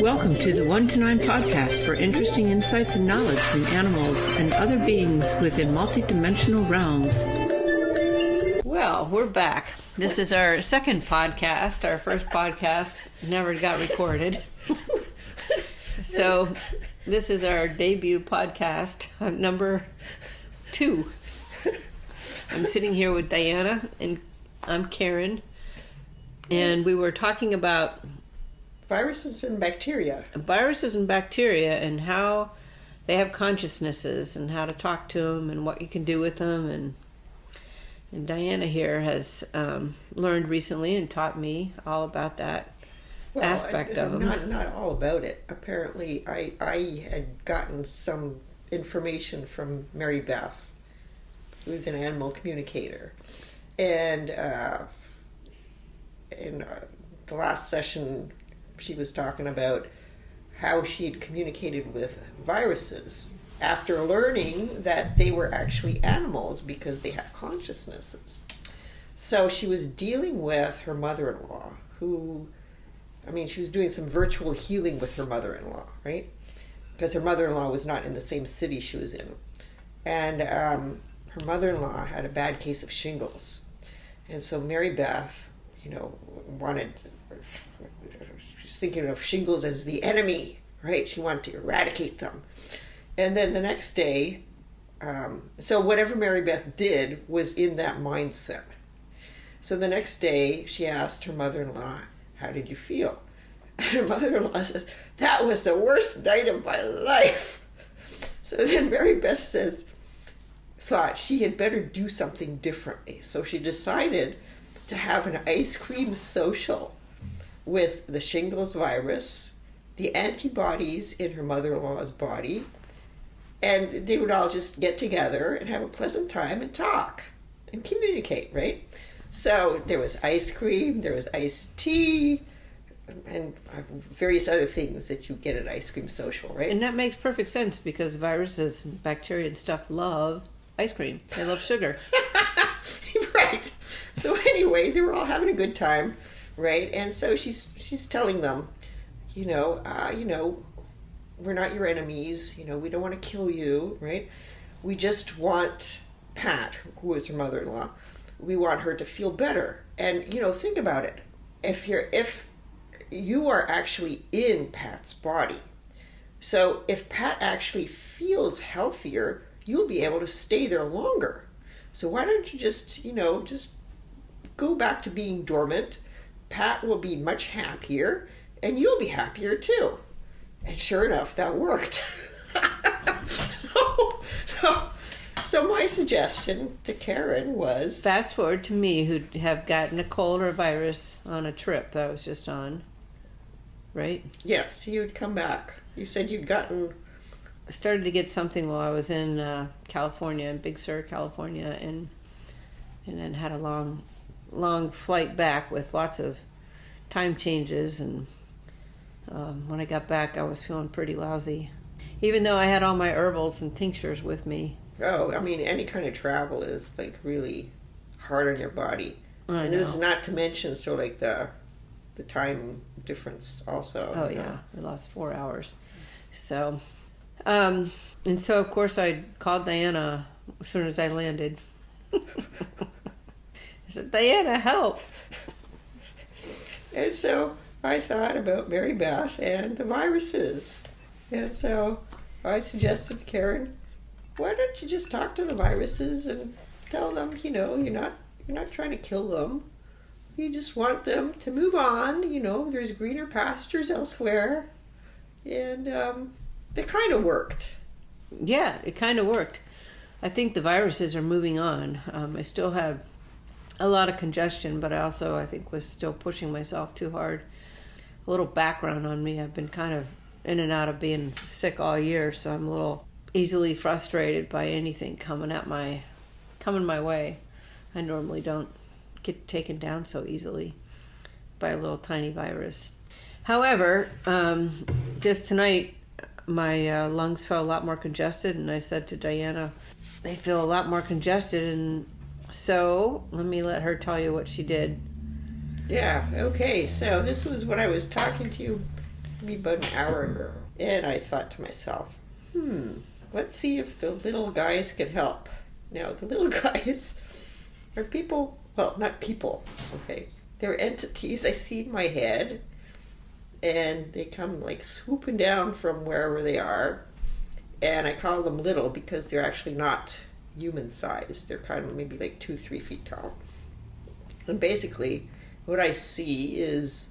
Welcome to the 1 to 9 podcast for interesting insights and knowledge from animals and other beings within multidimensional realms. Well, we're back. This is our second podcast. Our first podcast never got recorded. So this is our debut podcast, number 2. I'm sitting here with Diana, and I'm Karin, and we were talking about viruses and bacteria. Viruses and bacteria and how they have consciousnesses and how to talk to them and what you can do with them. And Diana here has learned recently and taught me all about that aspect of them. Not all about it. Apparently, I had gotten some information from Mary Beth, who's an animal communicator. And in the last session, she was talking about how she had communicated with viruses after learning that they were actually animals because they have consciousnesses. So she was dealing with her mother-in-law, she was doing some virtual healing with her mother-in-law, right? Because her mother-in-law was not in the same city she was in. And her mother-in-law had a bad case of shingles. And so Mary Beth, she's thinking of shingles as the enemy, right? She wanted to eradicate them. And then the next day, so whatever Mary Beth did was in that mindset. So the next day, she asked her mother-in-law, "How did you feel?" And her mother-in-law says, "That was the worst night of my life." So then Mary Beth thought she had better do something differently. So she decided to have an ice cream social with the shingles virus, the antibodies in her mother-in-law's body, and they would all just get together and have a pleasant time and talk and communicate, right? So there was ice cream, there was iced tea, and various other things that you get at ice cream social, right? And that makes perfect sense because viruses and bacteria and stuff love ice cream. They love sugar. Right. So anyway, they were all having a good time, right? And so she's telling them, we're not your enemies. We don't want to kill you, right? We just want Pat, who is her mother-in-law. We want her to feel better. And think about it. If you are actually in Pat's body, so if Pat actually feels healthier, you'll be able to stay there longer. So why don't you just go back to being dormant? Pat will be much happier, and you'll be happier too. And sure enough, that worked. So my suggestion to Karin was... Fast forward to me, who have gotten a cold or a virus on a trip that I was just on, right? Yes, you'd come back. You said you'd gotten... I started to get something while I was in California, in Big Sur, California, and then had a long flight back with lots of time changes, and when I got back I was feeling pretty lousy, even though I had all my herbals and tinctures with me. Oh, any kind of travel is really hard on your body. And this is not to mention the time difference also. Oh yeah, I lost 4 hours. So and so of course I called Diana as soon as I landed. I said, "Diana, help." And so I thought about Mary Beth and the viruses. And so I suggested to Karin, why don't you just talk to the viruses and tell them, you're not trying to kill them. You just want them to move on. There's greener pastures elsewhere. And it kind of worked. Yeah, it kind of worked. I think the viruses are moving on. I still have a lot of congestion, but I think was still pushing myself too hard. A little background on me. I've been kind of in and out of being sick all year, so I'm a little easily frustrated by anything coming my way. I normally don't get taken down so easily by a little tiny virus. However, just tonight, my lungs felt a lot more congested, and I said to Diana, they feel a lot more congested, and so let her tell you what she did. Yeah, okay, so this was what I was talking to you maybe about an hour ago. And I thought to myself, let's see if the little guys can help. Now, the little guys are people, well, not people, okay. They're entities I see in my head, and they come like swooping down from wherever they are. And I call them little because they're actually not human size. They're kind of maybe like 2-3 feet tall. And basically, what I see is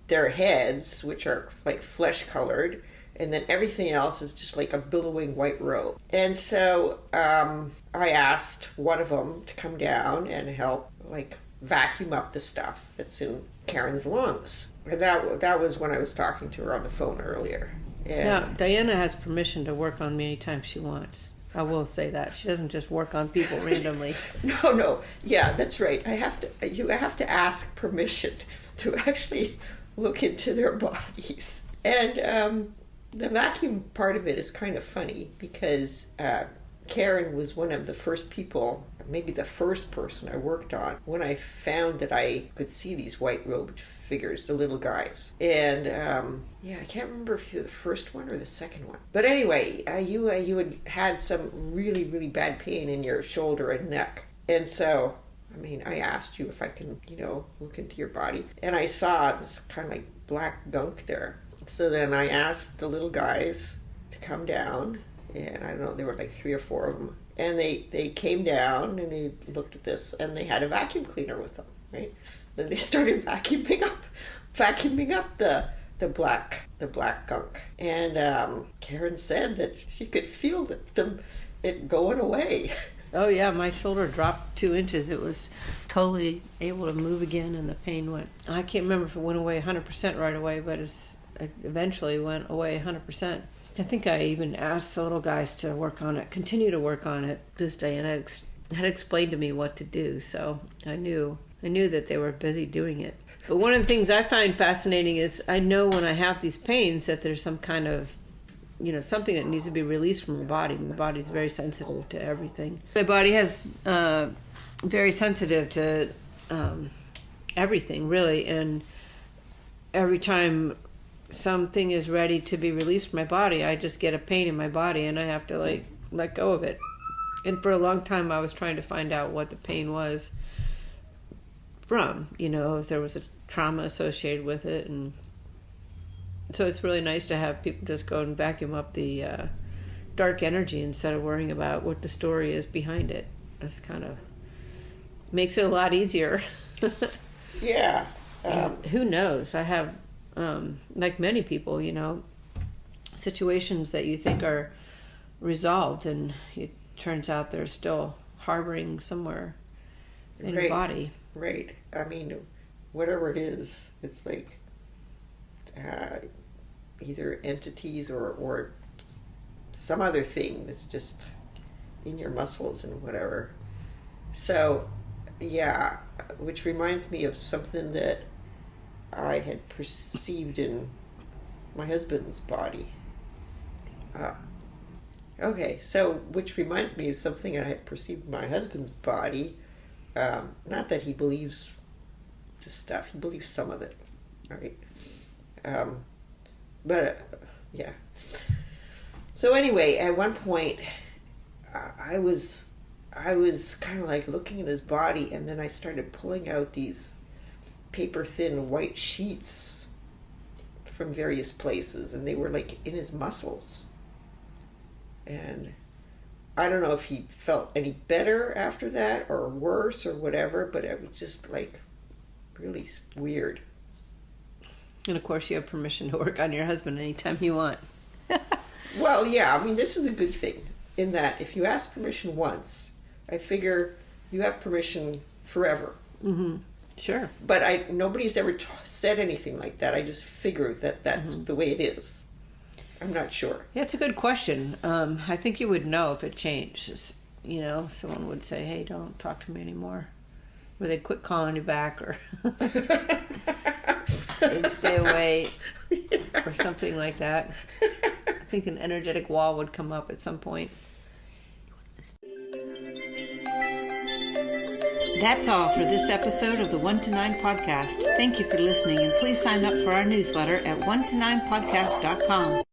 their heads, which are like flesh colored, and then everything else is just like a billowing white robe. And so I asked one of them to come down and help like vacuum up the stuff that's in Karen's lungs. And that was when I was talking to her on the phone earlier. And now, Diana has permission to work on me anytime she wants. I will say that. She doesn't just work on people randomly. No. Yeah, that's right. You have to ask permission to actually look into their bodies. And the vacuum part of it is kind of funny because Karen was one of the first people, maybe the first person I worked on when I found that I could see these white robed figures, the little guys. And I can't remember if you're the first one or the second one. But anyway, you had some really, really bad pain in your shoulder and neck. And so, I asked you if I can, look into your body. And I saw this kind of like black gunk there. So then I asked the little guys to come down. And I don't know, there were like 3 or 4 of them. And they came down and they looked at this and they had a vacuum cleaner with them, right? Then they started vacuuming up the black gunk. And Karen said that she could feel it going away. Oh yeah, my shoulder dropped 2 inches. It was totally able to move again, and the pain went. I can't remember if it went away 100% right away, but it eventually went away 100%. I think I even asked the little guys to work on it, continue to work on it. Just Diana had explained to me what to do, so I knew that they were busy doing it. But one of the things I find fascinating is I know when I have these pains that there's some kind of, something that needs to be released from my body. My body's very sensitive to everything. My body has very sensitive to everything, really, and every time something is ready to be released from my body, I just get a pain in my body and I have to let go of it. And for a long time I was trying to find out what the pain was from, if there was a trauma associated with it. And so it's really nice to have people just go and vacuum up the dark energy instead of worrying about what the story is behind it. That's kind of makes it a lot easier. Yeah. Who knows? I have like many people, situations that you think are resolved, and it turns out they're still harboring somewhere in your body. Right. Whatever it is, it's like either entities or some other thing that's just in your muscles and whatever. So, yeah, which reminds me of something that I had perceived in my husband's body. Which reminds me of something I had perceived in my husband's body. Not that he believes the stuff, he believes some of it, right? Yeah. So anyway, at one point, I was kind of like looking at his body, and then I started pulling out these paper thin white sheets from various places, and they were like in his muscles. And I don't know if he felt any better after that or worse or whatever, but it was just like really weird. And of course you have permission to work on your husband anytime you want. Well, yeah, this is a good thing in that if you ask permission once, I figure you have permission forever. Mm-hmm. Sure. But nobody's ever said anything like that. I just figure that that's the way it is. I'm not sure. Yeah, it's a good question. I think you would know if it changed. Someone would say, hey, don't talk to me anymore. Or they'd quit calling you back, or they'd stay away, or something like that. I think an energetic wall would come up at some point. That's all for this episode of the 1 to 9 podcast. Thank you for listening, and please sign up for our newsletter at 1to9podcast.com.